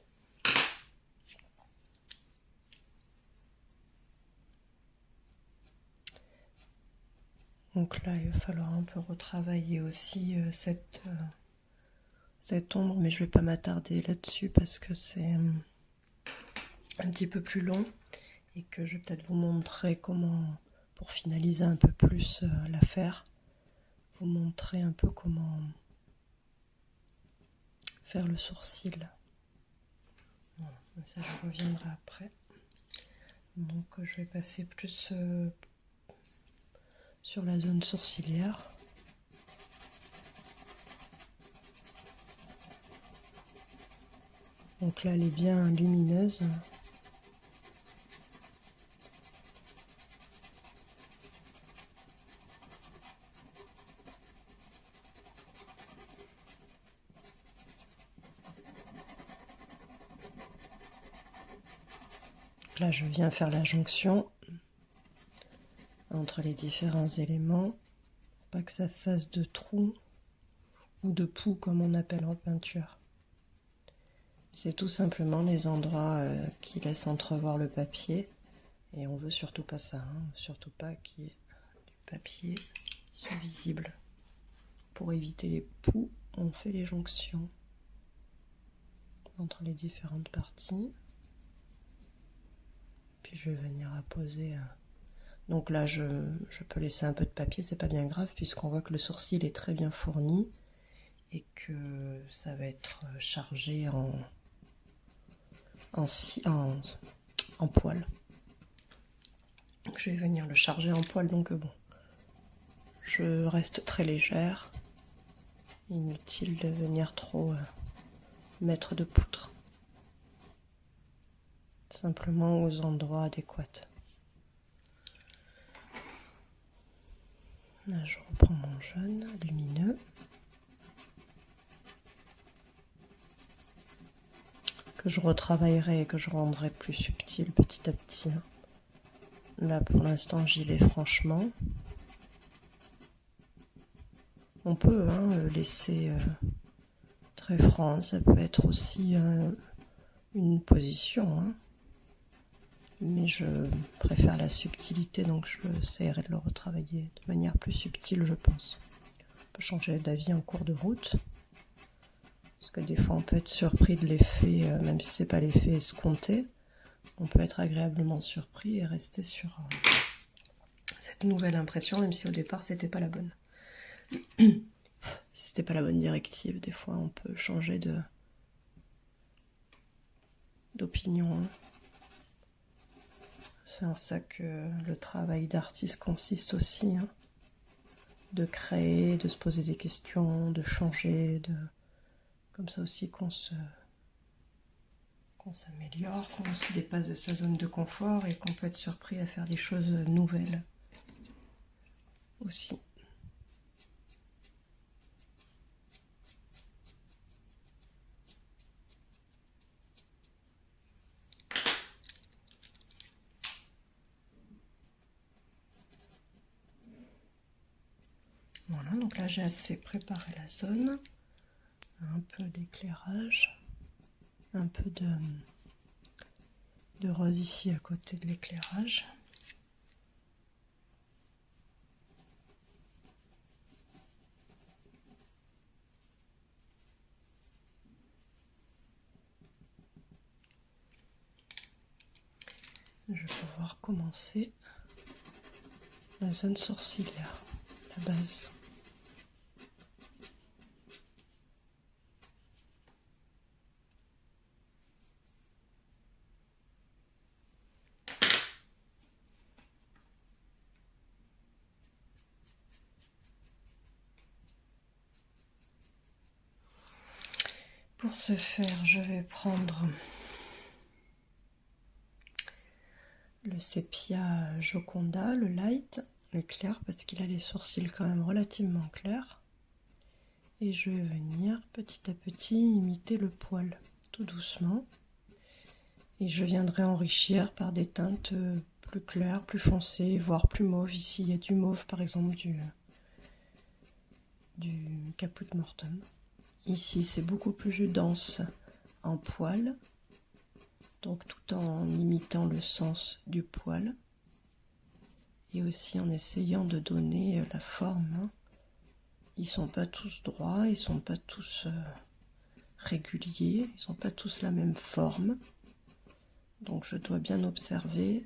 Donc là, il va falloir un peu retravailler aussi cette ombre, mais je ne vais pas m'attarder là-dessus parce que c'est un petit peu plus long et que je vais peut-être vous montrer comment pour finaliser un peu plus l'affaire, vous montrer un peu comment faire le sourcil. Voilà, ça je reviendrai après. Donc je vais passer plus sur la zone sourcilière. Donc là elle est bien lumineuse. Là, je viens faire la jonction entre les différents éléments, pas que ça fasse de trous ou de poux comme on appelle en peinture. C'est tout simplement les endroits qui laissent entrevoir le papier, et on veut surtout pas ça, hein, surtout pas qu'il y ait du papier qui soit visible. Pour éviter les poux, on fait les jonctions entre les différentes parties. Puis je vais venir apposer. Donc là, je peux laisser un peu de papier, c'est pas bien grave, puisqu'on voit que le sourcil est très bien fourni et que ça va être chargé en poil. Donc je vais venir le charger en poil, donc bon, je reste très légère. Inutile de venir trop mettre de poudre. Simplement aux endroits adéquats. Là, je reprends mon jaune lumineux. Que je retravaillerai et que je rendrai plus subtil petit à petit. Là, pour l'instant, j'y vais franchement. On peut laisser très franc, ça peut être aussi une position. Hein. Mais je préfère la subtilité, donc j'essaierai de le retravailler de manière plus subtile, je pense. On peut changer d'avis en cours de route. Parce que des fois, on peut être surpris de l'effet, même si c'est pas l'effet escompté. On peut être agréablement surpris et rester sur cette nouvelle impression, même si au départ, c'était pas la bonne. Si c'était pas la bonne directive, des fois, on peut changer d'opinion. Hein. C'est en ça que le travail d'artiste consiste aussi, hein, de créer, de se poser des questions, de changer, comme ça aussi qu'on s'améliore, qu'on se dépasse de sa zone de confort et qu'on peut être surpris à faire des choses nouvelles aussi. Voilà, donc là j'ai assez préparé la zone, un peu d'éclairage, un peu de rose ici à côté de l'éclairage. Je vais pouvoir commencer la zone sourcilière, la base. Pour ce faire, je vais prendre le sépia Joconda, le light, le clair, parce qu'il a les sourcils quand même relativement clairs. Et je vais venir petit à petit imiter le poil, tout doucement. Et je viendrai enrichir par des teintes plus claires, plus foncées, voire plus mauves. Ici, il y a du mauve, par exemple, du Caput Mortuum. Ici, c'est beaucoup plus dense en poil, donc tout en imitant le sens du poil et aussi en essayant de donner la forme. Hein. Ils sont pas tous droits, ils sont pas tous réguliers, ils sont pas tous la même forme. Donc je dois bien observer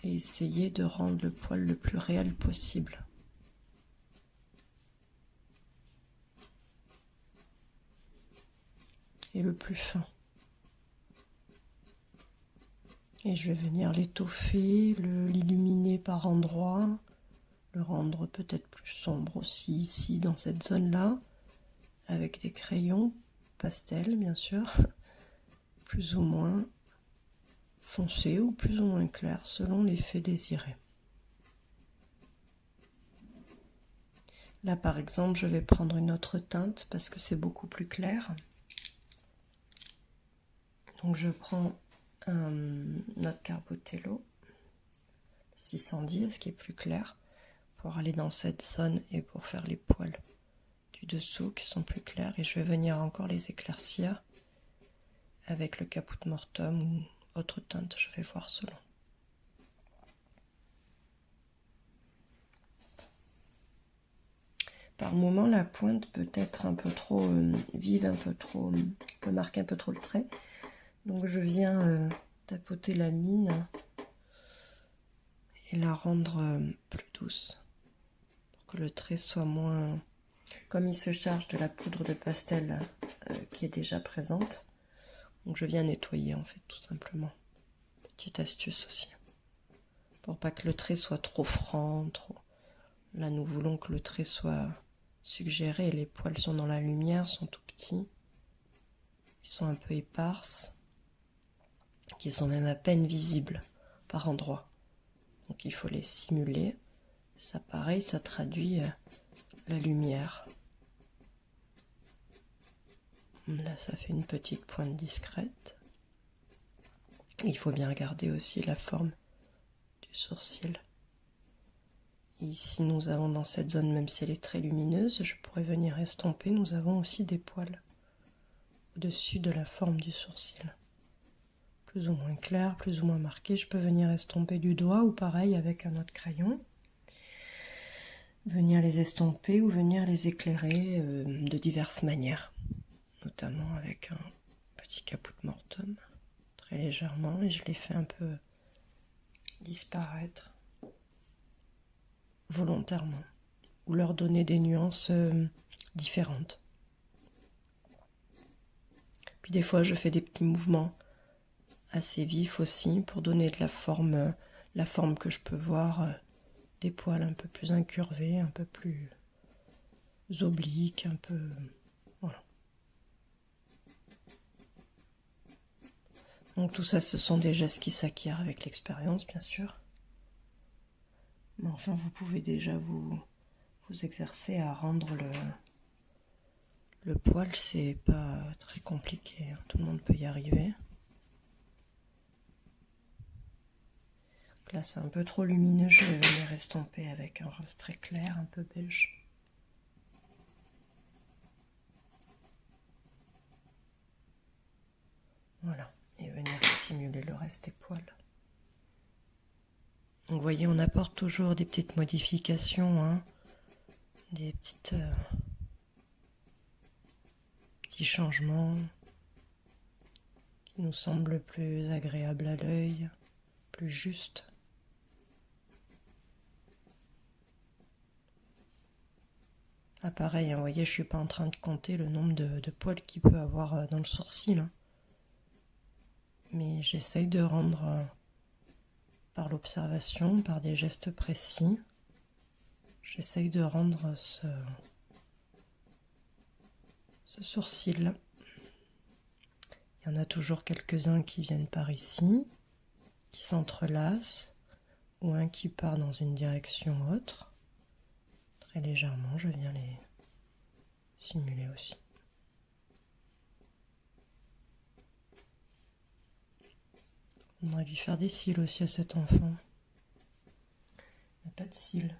et essayer de rendre le poil le plus réel possible. Et le plus fin. Et je vais venir l'étoffer, l'illuminer par endroits, le rendre peut-être plus sombre aussi ici dans cette zone-là, avec des crayons pastel bien sûr, plus ou moins foncés ou plus ou moins clairs selon l'effet désiré. Là par exemple je vais prendre une autre teinte parce que c'est beaucoup plus clair. Donc je prends notre Carbotello 610, ce qui est plus clair, pour aller dans cette zone et pour faire les poils du dessous qui sont plus clairs. Et je vais venir encore les éclaircir avec le Caput Mortuum ou autre teinte, je vais voir selon. Par moment, la pointe peut être un peu trop vive, un peu trop, peut marquer un peu trop le trait. Donc je viens tapoter la mine et la rendre plus douce pour que le trait soit moins... Comme il se charge de la poudre de pastel qui est déjà présente, donc je viens nettoyer en fait tout simplement. Petite astuce aussi. Pour pas que le trait soit trop franc, trop... Là nous voulons que le trait soit suggéré. Les poils sont dans la lumière, sont tout petits. Ils sont un peu éparses. Qui sont même à peine visibles par endroits. Donc il faut les simuler. Ça pareil, ça traduit la lumière. Là ça fait une petite pointe discrète. Il faut bien regarder aussi la forme du sourcil. Et ici nous avons dans cette zone, même si elle est très lumineuse, je pourrais venir estomper, nous avons aussi des poils au-dessus de la forme du sourcil. Plus ou moins clair, plus ou moins marqué. Je peux venir estomper du doigt ou pareil avec un autre crayon. Venir les estomper ou venir les éclairer de diverses manières. Notamment avec un petit Caput Mortuum, très légèrement, et je les fais un peu disparaître volontairement. Ou leur donner des nuances différentes. Puis des fois je fais des petits mouvements assez vif aussi pour donner de la forme que je peux voir, des poils un peu plus incurvés, un peu plus obliques, un peu... Voilà. Donc tout ça, ce sont des gestes qui s'acquièrent avec l'expérience, bien sûr. Mais enfin, vous pouvez déjà vous exercer à rendre le poil, c'est pas très compliqué, hein. Tout le monde peut y arriver. Là c'est un peu trop lumineux, je vais venir estomper avec un rose très clair, un peu beige. Voilà, et venir simuler le reste des poils. Donc vous voyez, on apporte toujours des petites modifications, hein, des petits changements qui nous semblent plus agréables à l'œil, plus justes. Ah pareil, hein, vous voyez, je suis pas en train de compter le nombre de poils qu'il peut avoir dans le sourcil. Hein. Mais j'essaye de rendre, par l'observation, par des gestes précis, j'essaye de rendre ce sourcil. Il y en a toujours quelques-uns qui viennent par ici, qui s'entrelacent, ou un qui part dans une direction autre. Très légèrement, je viens les simuler aussi. On aurait dû faire des cils aussi à cet enfant. Il n'y a pas de cils.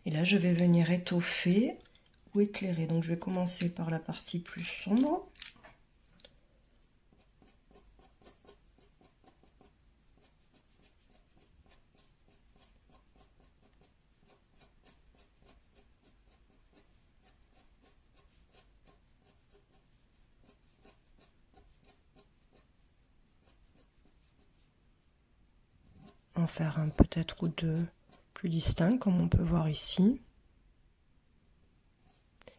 Et là, je vais venir étoffer ou éclairer. Donc, je vais commencer par la partie plus sombre. en faire un peut-être ou deux plus distincts, comme on peut voir ici.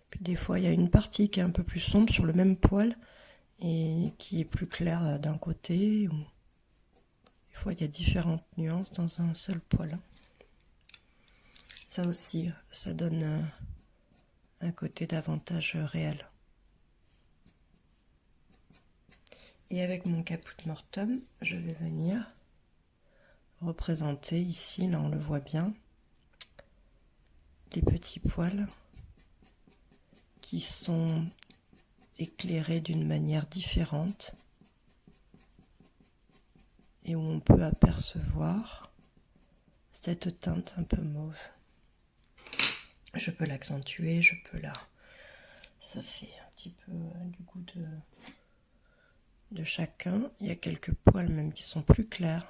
Puis des fois, il y a une partie qui est un peu plus sombre sur le même poil et qui est plus claire d'un côté. Ou... Des fois, il y a différentes nuances dans un seul poil. Ça aussi, ça donne un côté davantage réel. Et avec mon caput mortum, je vais venir représenter ici, là on le voit bien, les petits poils qui sont éclairés d'une manière différente et où on peut apercevoir cette teinte un peu mauve. Je peux l'accentuer, je peux la... Ça c'est un petit peu du goût de chacun. Il y a quelques poils même qui sont plus clairs,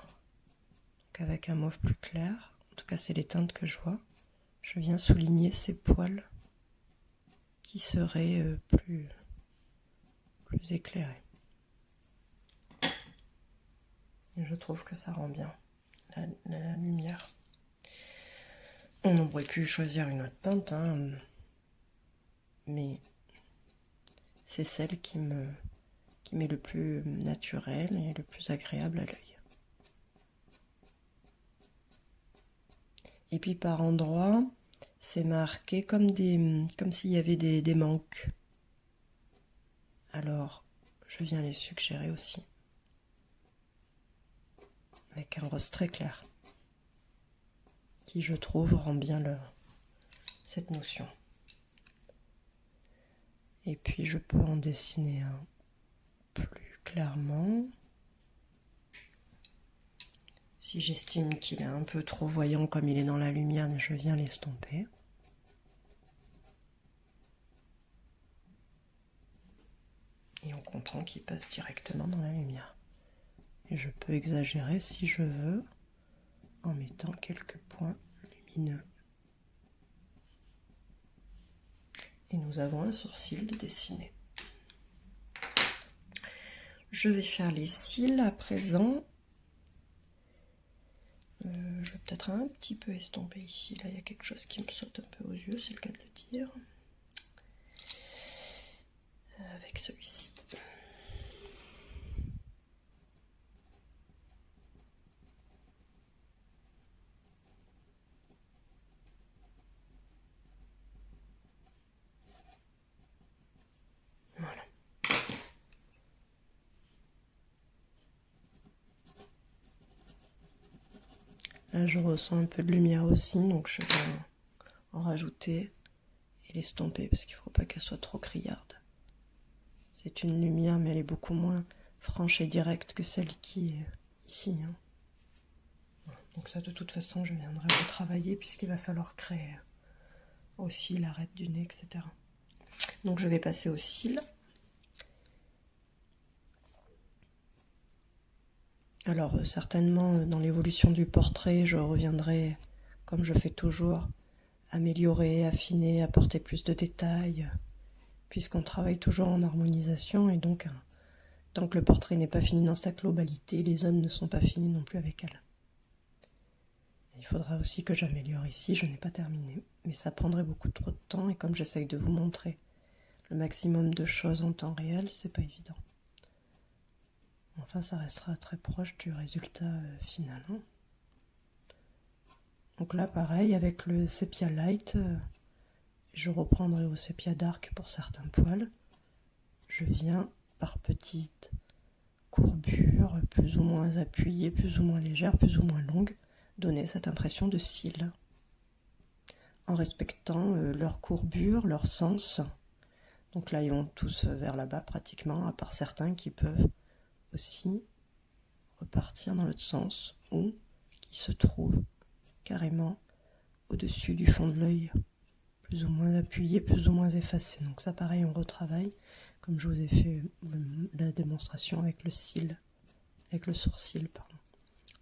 donc avec un mauve plus clair. En tout cas c'est les teintes que je vois. Je viens souligner ces poils qui seraient plus éclairés. Et je trouve que ça rend bien la lumière. On aurait pu choisir une autre teinte, hein, mais c'est celle qui m'est le plus naturel et le plus agréable à l'œil. Et puis par endroits, c'est marqué comme s'il y avait des manques. Alors, je viens les suggérer aussi. Avec un rose très clair. Qui, je trouve, rend bien cette notion. Et puis, je peux en dessiner un plus clairement. Si j'estime qu'il est un peu trop voyant comme il est dans la lumière, mais je viens l'estomper. Et on comprend qu'il passe directement dans la lumière. Et je peux exagérer si je veux, en mettant quelques points lumineux. Et nous avons un sourcil de dessiné. Je vais faire les cils à présent. Je vais peut-être un petit peu estomper ici. Là, il y a quelque chose qui me saute un peu aux yeux, c'est le cas de le dire. Avec celui-ci. Voilà. Là, je ressens un peu de lumière aussi, donc je vais en rajouter et l'estomper parce qu'il ne faut pas qu'elle soit trop criarde. C'est une lumière, mais elle est beaucoup moins franche et directe que celle qui est ici. Hein. Donc ça, de toute façon, je viendrai retravailler puisqu'il va falloir créer aussi l'arête du nez, etc. Donc je vais passer aux cils. Alors certainement, dans l'évolution du portrait, je reviendrai, comme je fais toujours, améliorer, affiner, apporter plus de détails, puisqu'on travaille toujours en harmonisation, et donc tant que le portrait n'est pas fini dans sa globalité, les zones ne sont pas finies non plus avec elle. Il faudra aussi que j'améliore ici, je n'ai pas terminé, mais ça prendrait beaucoup trop de temps, et comme j'essaye de vous montrer le maximum de choses en temps réel, c'est pas évident. Enfin, ça restera très proche du résultat final. Hein. Donc là, pareil, avec le Sepia Light, je reprendrai au Sepia Dark pour certains poils. Je viens par petites courbures, plus ou moins appuyées, plus ou moins légères, plus ou moins longues, donner cette impression de cils. En respectant leur courbure, leur sens. Donc là, ils vont tous vers là-bas pratiquement, à part certains qui peuvent aussi repartir dans l'autre sens ou qui se trouvent carrément au-dessus du fond de l'œil, plus ou moins appuyé, plus ou moins effacé. Donc ça pareil, on retravaille, comme je vous ai fait la démonstration avec le cil, avec le sourcil, pardon.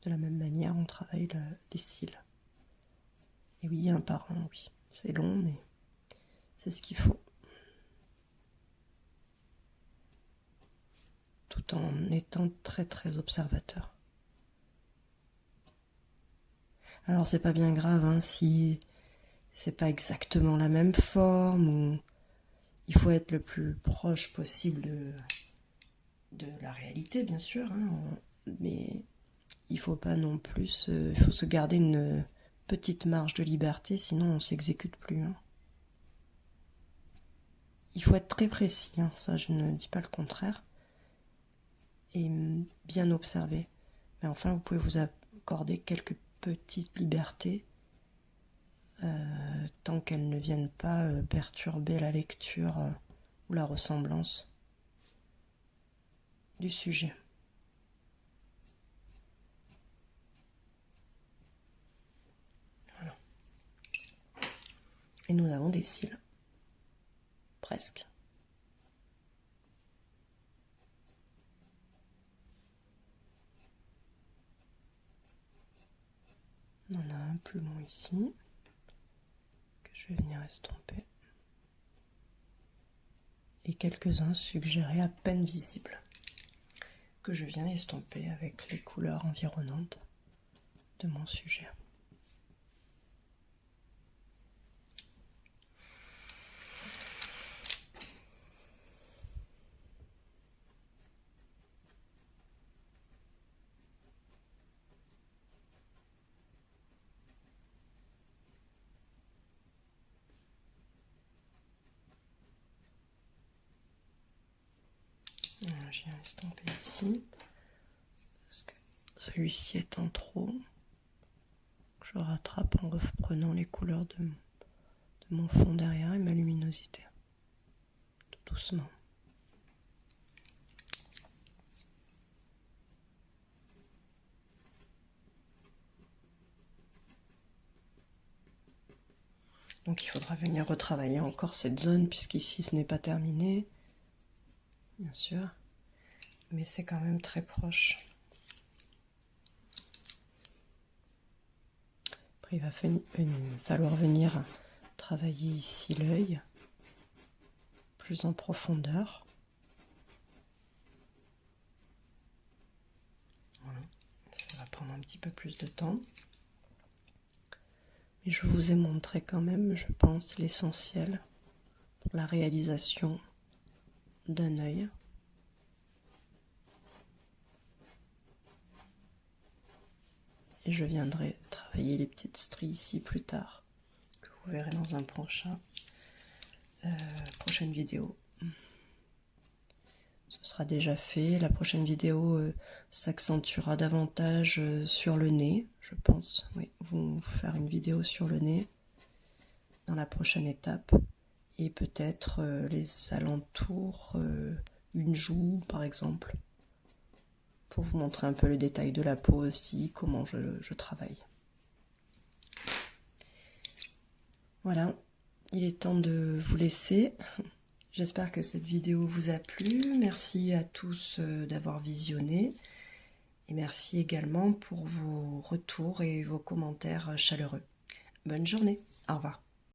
De la même manière, on travaille les cils. Et oui, un par un, oui. C'est long, mais c'est ce qu'il faut. Tout en étant très très observateur. Alors c'est pas bien grave hein, si c'est pas exactement la même forme, ou il faut être le plus proche possible de la réalité bien sûr, hein, mais il faut pas non plus, il faut se garder une petite marge de liberté, sinon on s'exécute plus. Hein. Il faut être très précis, hein, ça je ne dis pas le contraire, et bien observer. Mais enfin, vous pouvez vous accorder quelques petites libertés tant qu'elles ne viennent pas perturber la lecture ou la ressemblance du sujet. Voilà. Et nous avons des cils. Presque. On en a un plus long ici, que je vais venir estomper. Et quelques-uns suggérés à peine visibles, que je viens estomper avec les couleurs environnantes de mon sujet. Je viens estomper ici, parce que celui-ci étant trop, je rattrape en reprenant les couleurs de mon fond derrière et ma luminosité, tout doucement. Donc il faudra venir retravailler encore cette zone, puisqu'ici ce n'est pas terminé, bien sûr, mais c'est quand même très proche. Après il va falloir venir travailler ici l'œil, plus en profondeur. Voilà, ça va prendre un petit peu plus de temps. Et je vous ai montré quand même, je pense, l'essentiel pour la réalisation d'un œil. Et je viendrai travailler les petites stries ici plus tard, que vous verrez dans un prochaine vidéo. Ce sera déjà fait. La prochaine vidéo s'accentuera davantage sur le nez, je pense. Oui, vous faire une vidéo sur le nez dans la prochaine étape. Et peut-être les alentours, une joue par exemple, pour vous montrer un peu le détail de la peau aussi, comment je travaille. Voilà, il est temps de vous laisser. J'espère que cette vidéo vous a plu. Merci à tous d'avoir visionné. Et merci également pour vos retours et vos commentaires chaleureux. Bonne journée, au revoir.